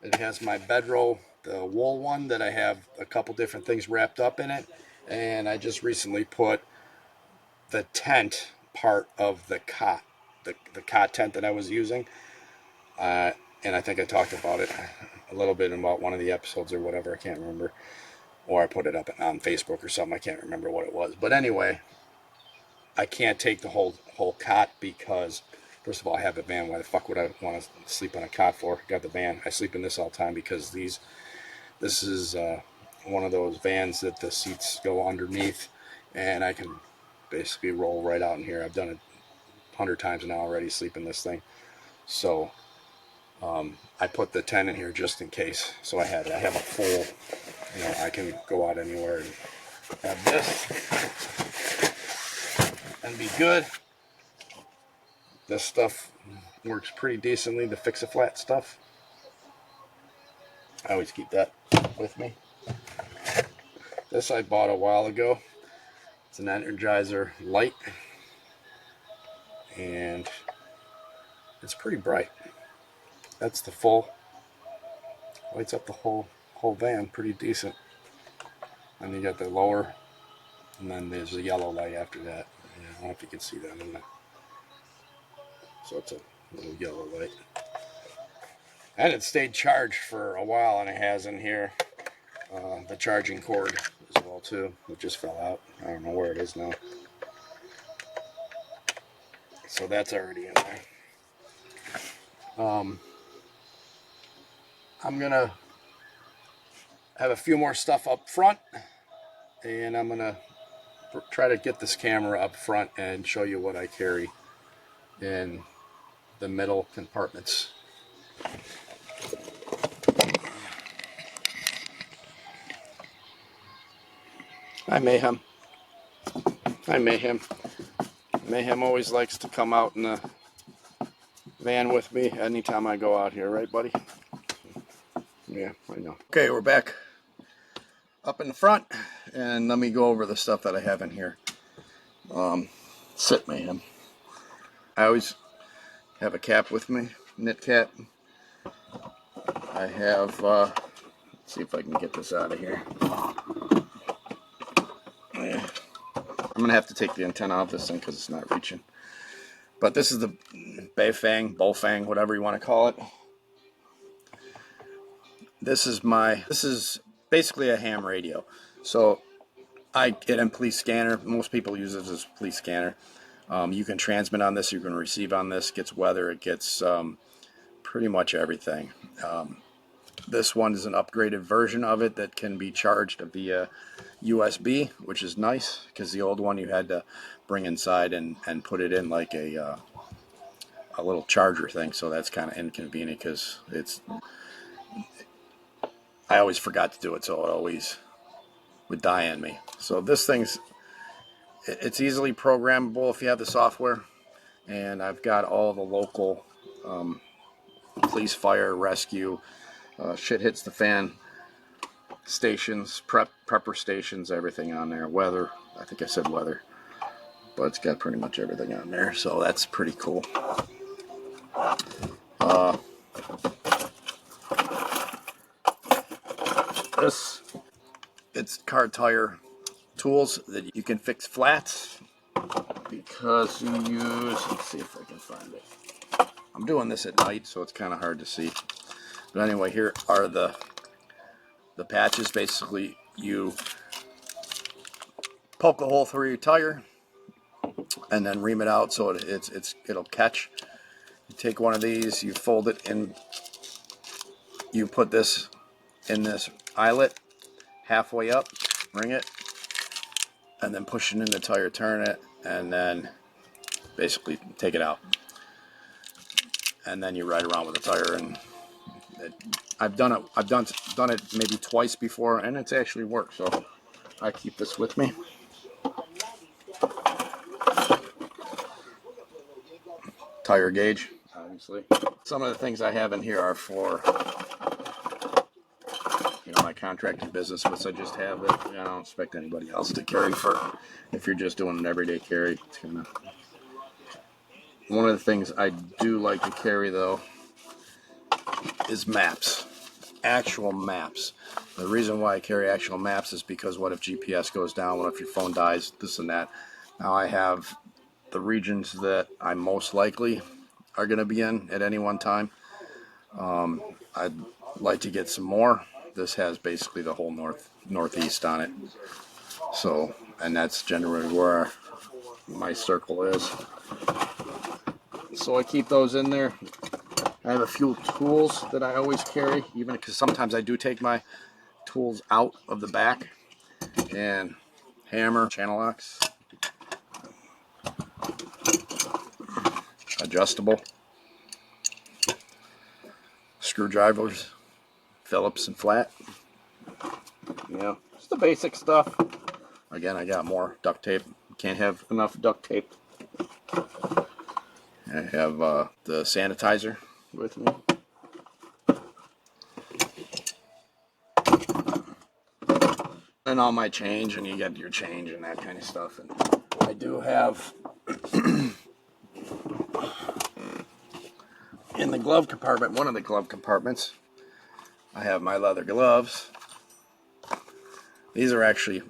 It has my bedroll, the wool one that I have a couple different things wrapped up in it. And I just recently put the tent part of the cot, the cot tent that I was using. And I think I talked about it a little bit about one of the episodes or whatever. I can't remember. Or I put it up on Facebook or something. I can't remember what it was. But anyway, I can't take the whole cot because, first of all, I have a van. Why the fuck would I want to sleep on a cot for? Got the van. I sleep in this all the time because this is one of those vans that the seats go underneath, and I can basically roll right out in here. I've done it 100 times now already, sleep in this thing. So I put the tent in here just in case. So I have a full, I can go out anywhere and have this and be good. This stuff works pretty decently, the fix-a-flat stuff. I always keep that with me. This I bought a while ago. It's an Energizer light, and it's pretty bright. That's the full. Lights up the whole van pretty decent. And you got the lower, and then there's a yellow light after that. I don't know if you can see that in there. So it's a little yellow light. And it stayed charged for a while, and it has in here the charging cord as well too. It just fell out. I don't know where it is now. So that's already in there. I'm gonna have a few more stuff up front, and I'm gonna try to get this camera up front and show you what I carry in the middle compartments. Hi, Mayhem. Hi, Mayhem. Mayhem always likes to come out in the van with me anytime I go out here, right, buddy? Yeah, I know. Okay, we're back up in the front, and let me go over the stuff that I have in here. Sit, Mayhem. I always have a cap with me, knit cap. I have, let's see if I can get this out of here. Yeah. I'm gonna have to take the antenna off this thing because it's not reaching. But this is the Bullfang, whatever you want to call it. This is basically a ham radio. So I get in police scanner. Most people use it as a police scanner. You can transmit on this, you can receive on this. It gets weather, it gets pretty much everything. This one is an upgraded version of it that can be charged via USB, which is nice because the old one you had to bring inside and put it in like a little charger thing. So that's kind of inconvenient because I always forgot to do it, so it always would die on me. So this it's easily programmable if you have the software. And I've got all the local police, fire, rescue, shit hits the fan stations, prepper stations, everything on there. Weather, I think I said weather, but it's got pretty much everything on there, so that's pretty cool. It's car tire tools that you can fix flats, because you use, let's see if I can find it. I'm doing this at night, so it's kind of hard to see. But anyway, here are the patches. Basically, you poke a hole through your tire and then ream it out so it'll catch. You take one of these, you fold it in, you put this in this eyelet halfway up, ring it, and then push it in the tire, turn it, and then basically take it out. And then you ride around with the tire, and I've done it maybe twice before, and it's actually worked. So I keep this with me. Tire gauge, obviously. Some of the things I have in here are for my contracting business, which I just have it. I don't expect anybody else to carry for if you're just doing an everyday carry. It's kind of one of the things I do like to carry though is maps, actual maps. The reason why I carry actual maps is because what if GPS goes down? What if your phone dies? This and that. Now I have the regions that I most likely are going to be in at any one time. I'd like to get some more. This has basically the whole northeast on it. So, and that's generally where my circle is. So I keep those in there. I have a few tools that I always carry, even because sometimes I do take my tools out of the back. And hammer, channel locks, adjustable, screwdrivers, Phillips and flat. Just the basic stuff. Again, I got more duct tape. Can't have enough duct tape. I have the sanitizer with me. And all my change, and you get your change and that kind of stuff. And I do have in the glove compartment, one of the glove compartments, I have my leather gloves. These are actually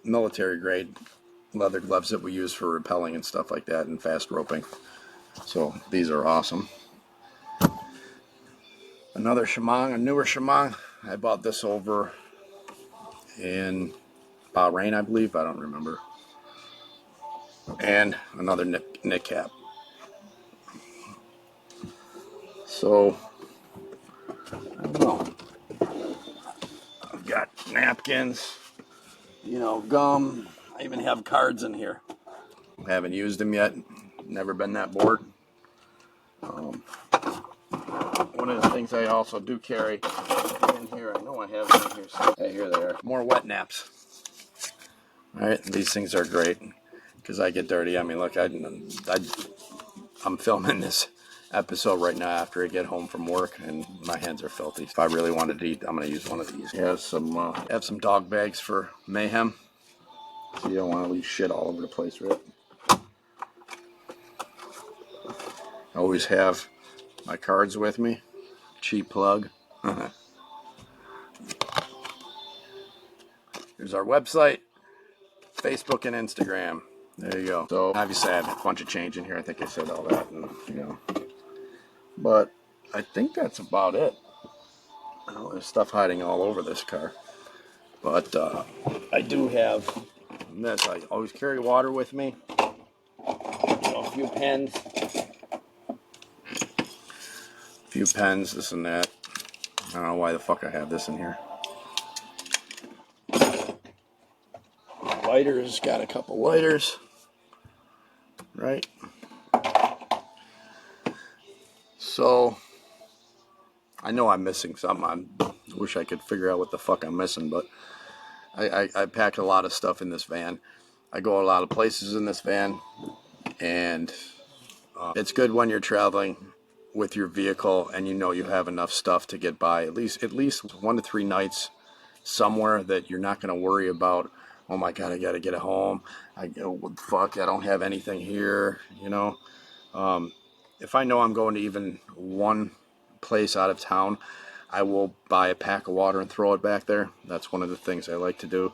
military grade leather gloves that we use for rappelling and stuff like that and fast roping. So these are awesome. Another shemang, a newer shemang. I bought this over in Bahrain, I believe. I don't remember. And another knit cap. So, I don't know. I've got napkins, gum. I even have cards in here. Haven't used them yet. Never been that bored. One of the things I also do carry in here, I know I have them in here. Hey, here they are. More wet naps. All right, these things are great because I get dirty. I mean, look, I'm filming this episode right now after I get home from work, and my hands are filthy. If I really wanted to eat, I'm gonna use one of these. Have some dog bags for mayhem. So you don't want to leave shit all over the place, right? I always have my cards with me. Cheap plug. Here's our website, Facebook, and Instagram. There you go. So obviously I have a bunch of change in here. I think I said all that, and but I think that's about it. There's stuff hiding all over this car, but I do have this. I always carry water with me. A few pens, this and that. I don't know why the fuck I have this in here. Lighters, got a couple lighters, right? So I know I'm missing something. wish I could figure out what the fuck I'm missing, but I pack a lot of stuff in this van. I go a lot of places in this van, and it's good when you're traveling with your vehicle and you know you have enough stuff to get by at least 1 to 3 nights somewhere that you're not going to worry about. Oh my God, I got to get it home. Fuck, I don't have anything here. You know, if I know I'm going to even one place out of town, I will buy a pack of water and throw it back there. That's one of the things I like to do.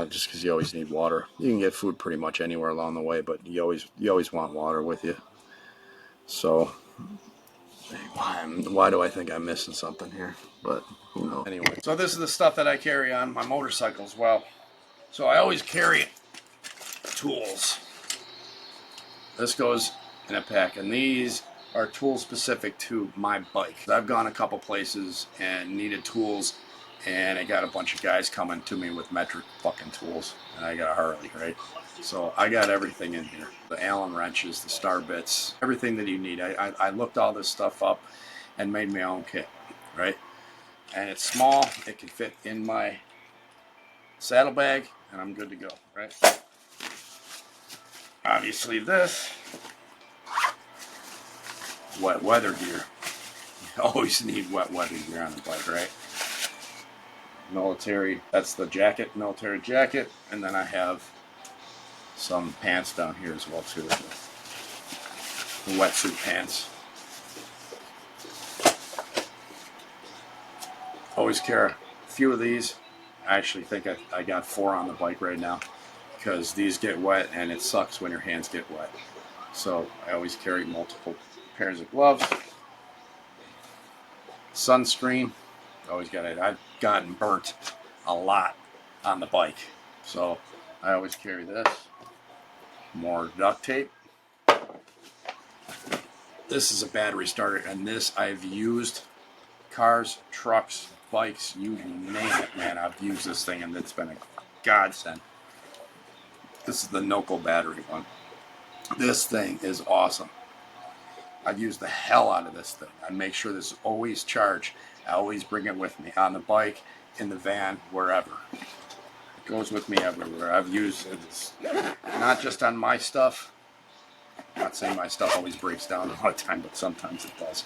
Just because you always need water. You can get food pretty much anywhere along the way, but you always want water with you. So why do I think I'm missing something here? But who knows? Anyway, so this is the stuff that I carry on my motorcycle as well. So I always carry tools. This goes in a pack, and these are tools specific to my bike. I've gone a couple places and needed tools, and I got a bunch of guys coming to me with metric fucking tools, and I got a Harley, right? So I got everything in here. The Allen wrenches, the star bits, everything that you need. I looked all this stuff up and made my own kit, right? And it's small, it can fit in my saddlebag, and I'm good to go, right? Obviously this, wet weather gear. You always need wet weather gear on the bike, right? Military, that's the jacket, military jacket, and then I have some pants down here as well too. The wetsuit pants. Always carry a few of these. I actually think I got 4 on the bike right now because these get wet and it sucks when your hands get wet. So I always carry multiple pairs of gloves. Sunscreen. Always got it. I've gotten burnt a lot on the bike. So I always carry this. More duct tape. This is a battery starter, and this I've used. Cars, trucks, bikes, you name it, man. I've used this thing, and it's been a godsend. This is the Noco battery one. This thing is awesome. I've used the hell out of this thing. I make sure this is always charged. I always bring it with me on the bike, in the van, wherever. It goes with me everywhere. I've used it not just on my stuff. I'm not saying my stuff always breaks down all the time, but sometimes it does.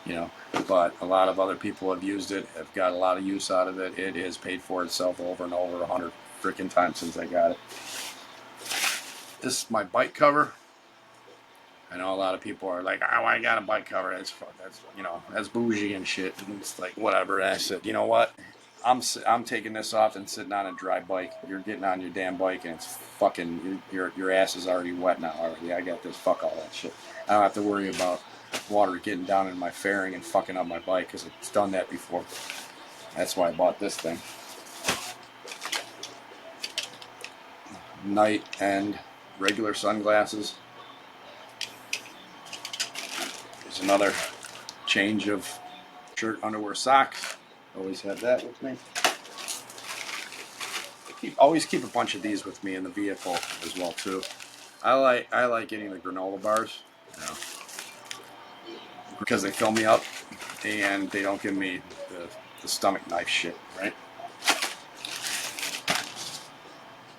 You know, but a lot of other people have used it, have got a lot of use out of it. It has paid for itself over and over 100 freaking times since I got it. This is my bike cover. I know a lot of people are like, oh, I got a bike cover. That's you know, that's bougie and shit. And it's like, whatever. And I said, you know what? I'm taking this off and sitting on a dry bike. You're getting on your damn bike and it's fucking, your ass is already wet now already. I got this, fuck all that shit. I don't have to worry about water getting down in my fairing and fucking up my bike because it's done that before. That's why I bought this thing. Night and regular sunglasses. There's another change of shirt, underwear, socks. Always have that with me. Always keep a bunch of these with me in the vehicle as well too. I like getting the granola bars, you know, because they fill me up and they don't give me the stomach knife shit, right?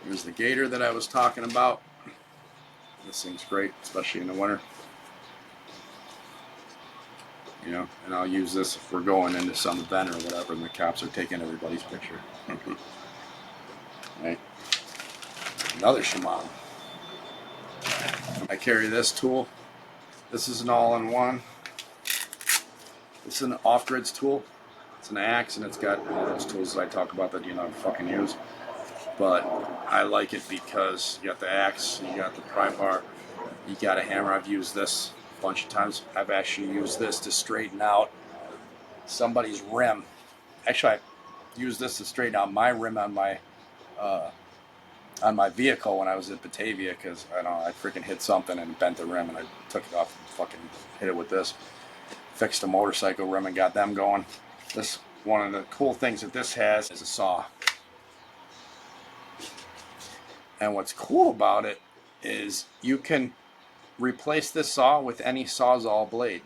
Here's the gator that I was talking about. This thing's great, especially in the winter. You know, and I'll use this if we're going into some event or whatever and the cops are taking everybody's picture. Right? Another Shimano. I carry this tool. This is an all-in-one. It's an off-grids tool. It's an axe, and it's got all those tools that I talk about that you don't fucking use. But I like it because you got the axe, you got the pry bar, you got a hammer. I've used this a bunch of times. I've actually used this to straighten out somebody's rim. Actually, I used this to straighten out my rim on my vehicle when I was in Batavia because I freaking hit something and bent the rim and I took it off and fucking hit it with this. Fixed a motorcycle rim and got them going. This one of the cool things that this has is a saw. And what's cool about it is you can replace this saw with any Sawzall blade.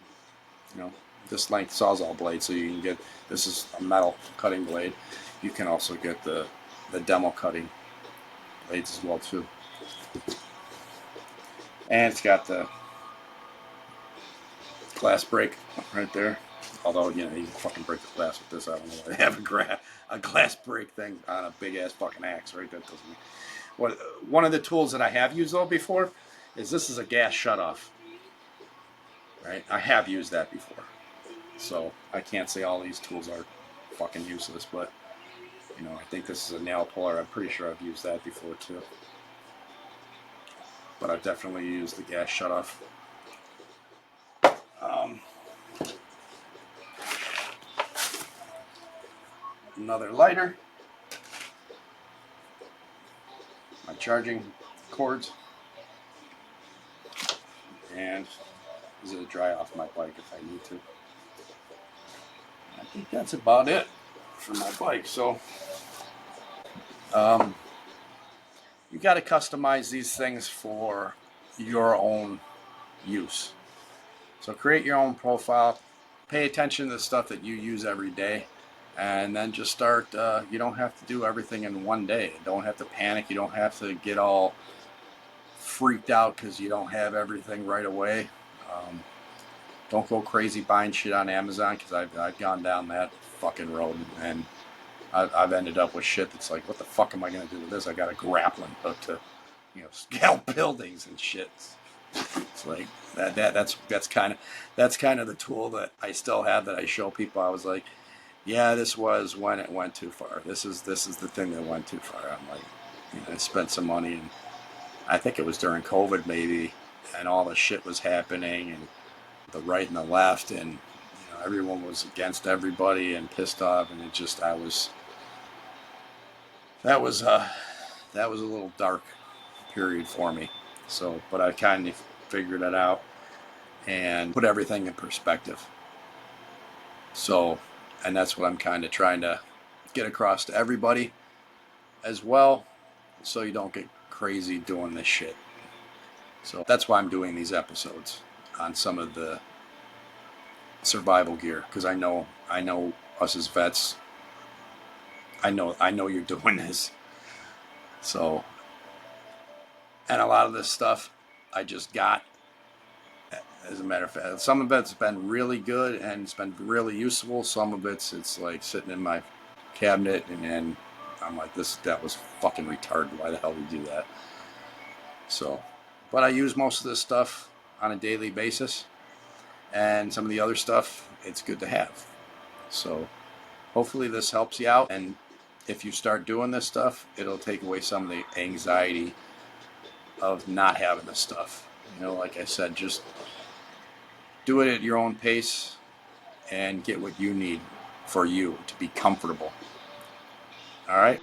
You know, this length Sawzall blade, so you can get, this is a metal cutting blade. You can also get the demo cutting blades as well too. And it's got the glass break right there. Although, you know, you can fucking break the glass with this. I don't know why they have a glass break thing on a big ass fucking axe, right? That doesn't mean. One of the tools that I have used though before is this is a gas shutoff. Right? I have used that before. So I can't say all these tools are fucking useless, but you know, I think this is a nail puller. I'm pretty sure I've used that before too. But I've definitely used the gas shutoff. Another lighter. My charging cords. And this is to dry off my bike if I need to. I think that's about it for my bike. So you got to customize these things for your own use. So create your own profile, pay attention to the stuff that you use every day, and then just start. You don't have to do everything in one day. You don't have to panic. You don't have to get all freaked out because you don't have everything right away. Don't go crazy buying shit on Amazon, because I've gone down that fucking road, and I've ended up with shit that's like, what the fuck am I going to do with this? I got a grappling hook to, you know, scale buildings and shit. It's like that's kind of the tool that I still have that I show people. I was like, yeah, this was when it went too far. This is the thing that went too far. I'm like, you know, I spent some money, and I think it was during COVID maybe, and all the shit was happening, and the right and the left, and you know, everyone was against everybody and pissed off, and it just that was a little dark period for me. So, but I kind of figured it out and put everything in perspective. So, and that's what I'm kind of trying to get across to everybody as well, so you don't get crazy doing this shit. So that's why I'm doing these episodes on some of the survival gear, because I know us as vets, I know you're doing this. So, and a lot of this stuff I just got, as a matter of fact, some of it's been really good and it's been really useful. Some of it's like sitting in my cabinet, and I'm like, that was fucking retarded. Why the hell did you do that? So, but I use most of this stuff on a daily basis, and some of the other stuff, it's good to have. So hopefully this helps you out, and if you start doing this stuff, it'll take away some of the anxiety of not having this stuff. You know, like I said, just do it at your own pace and get what you need for you to be comfortable. All right?